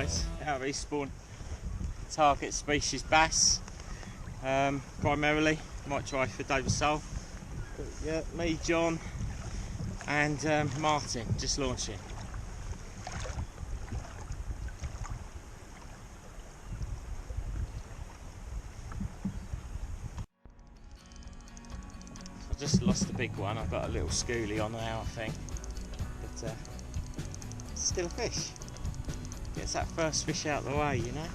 guys, out of Eastbourne. Target species bass, primarily. Might try for David Sole. But yeah, me, John, and Martin just launching. I just lost the big one. I've got a little schoolie on now, I think, but still a fish. Gets that first fish out of the way, you know.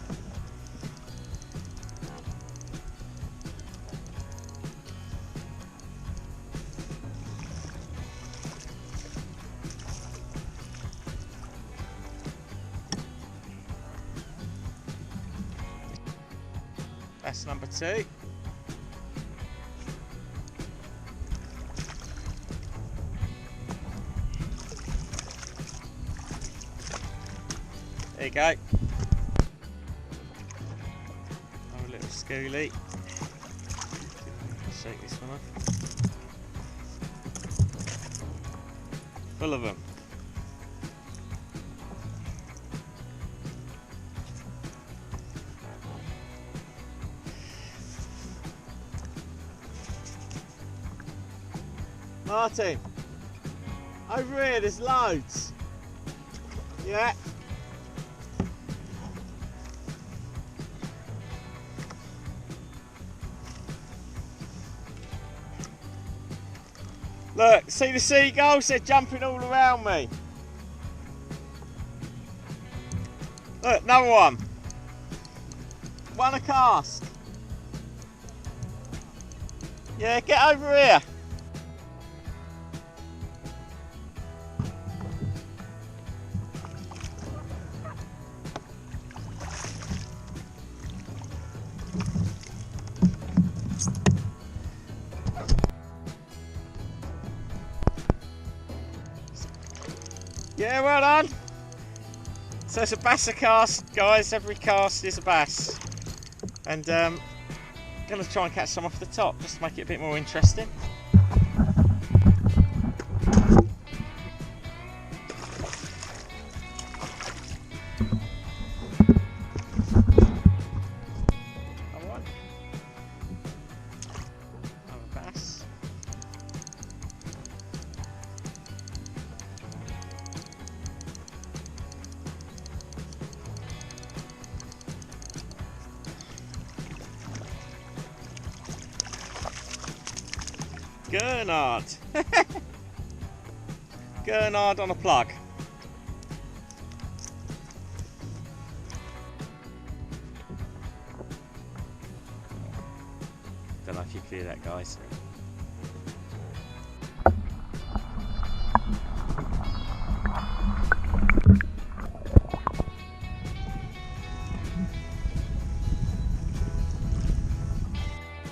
That's number 2. There you go. Have a little schoolie. Shake this one off. Full of them. Martin, over here, there's loads. Yeah. Look, see the seagulls? They're jumping all around me. Look, another one. One a cast. Yeah, get over here. Yeah, well done. So it's a bass a cast, guys. Every cast is a bass. And gonna try and catch some off the top just to make it a bit more interesting. Alright. Another bass. Gurnard. Gurnard on a plug. Don't know if you can hear that, guys.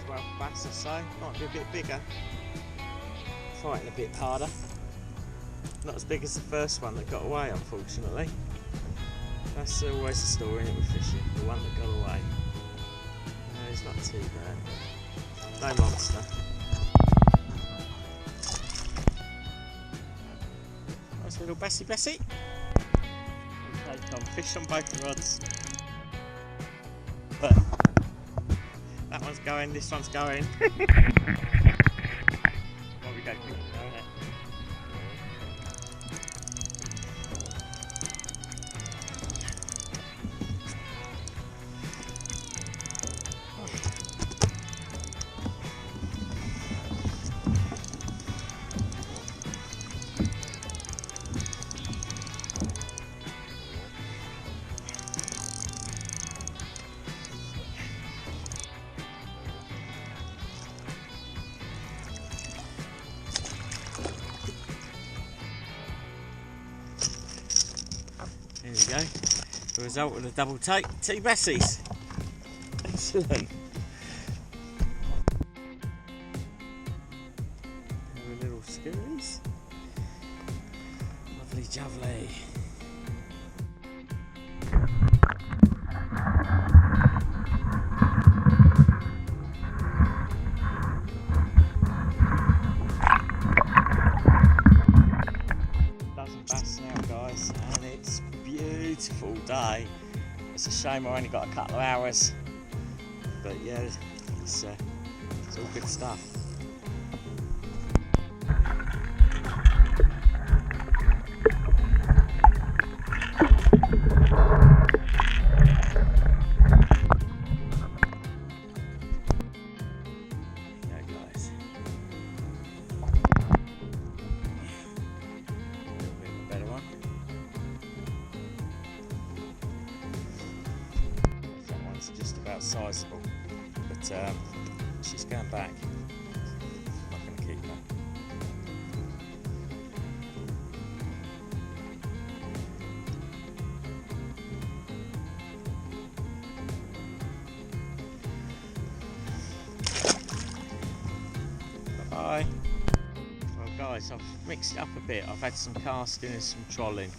Well, bass or so, might be a bit bigger. Fighting a bit harder. Not as big as the first one that got away, unfortunately. That's always the story in it with fishing, the one that got away. No, he's not too bad. No monster. Nice little Bessie Bessie. Take on fish on both rods. But that one's going, this one's going. There we go. The result of the double take, 2 Bessies. Excellent. Have a little schoolies. Lovely jubbly. Dozen bass now, guys, and it's a beautiful day. It's a shame I only got a couple of hours, but yeah, it's all good stuff. Just about sizable, but she's going back. I'm not going to keep her. Bye. Well guys, I've mixed it up a bit. I've had some casting and some trolling,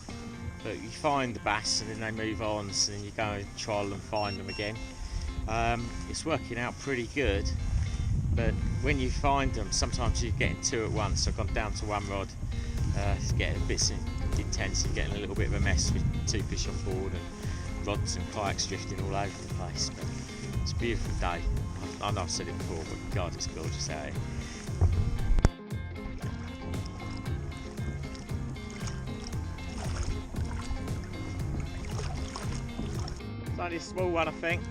but you find the bass and then they move on, so then you go and troll and find them again. It's working out pretty good, but when you find them, sometimes you're getting two at once. I've gone down to one rod. It's getting a bit intense and getting a little bit of a mess with two fish on board and rods and kayaks drifting all over the place. But it's a beautiful day. I know I've said it before, but God, it's gorgeous out here. It's only a small one, I think.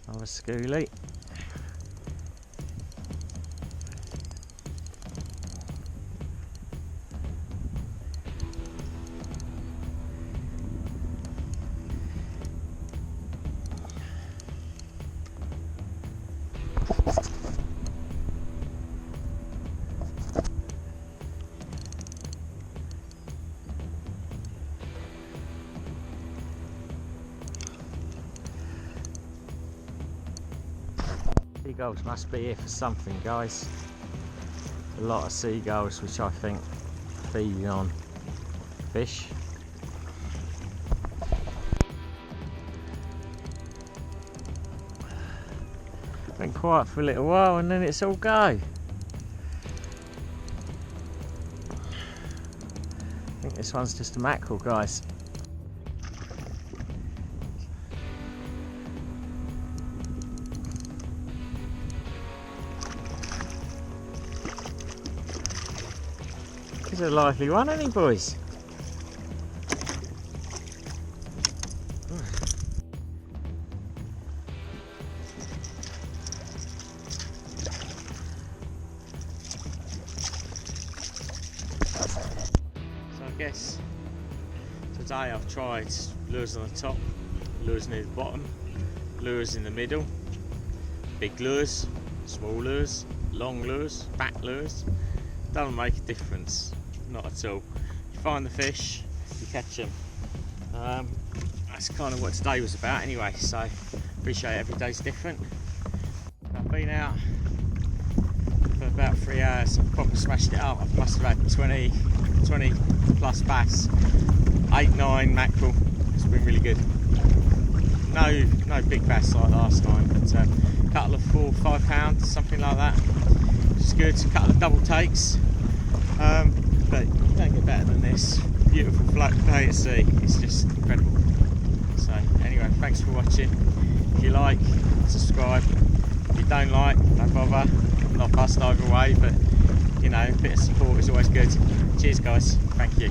Another schoolie. Seagulls must be here for something, guys. A lot of seagulls, which I think are feeding on fish. Been quiet for a little while and then it's all go. I think this one's just a mackerel, guys. He's a lively one, isn't he, boys? So I guess today I've tried lures on the top, lures near the bottom, lures in the middle, big lures, small lures, long lures, fat lures. Doesn't make a difference. Not at all. You find the fish, you catch them. That's kind of what today was about anyway, so appreciate every day's different. I've been out for about 3 hours. I've probably smashed it up. I must have had 20 plus bass, 8, 9 mackerel. It's been really good. No big bass like last time, but a couple of 4 or 5 pounds, something like that. It's good. A couple of double takes. But you don't get better than this. Beautiful flat day at sea. It's just incredible. So anyway, thanks for watching. If you like, subscribe. If you don't like, don't bother. I'm not fussed either way, but you know, a bit of support is always good. Cheers guys. Thank you.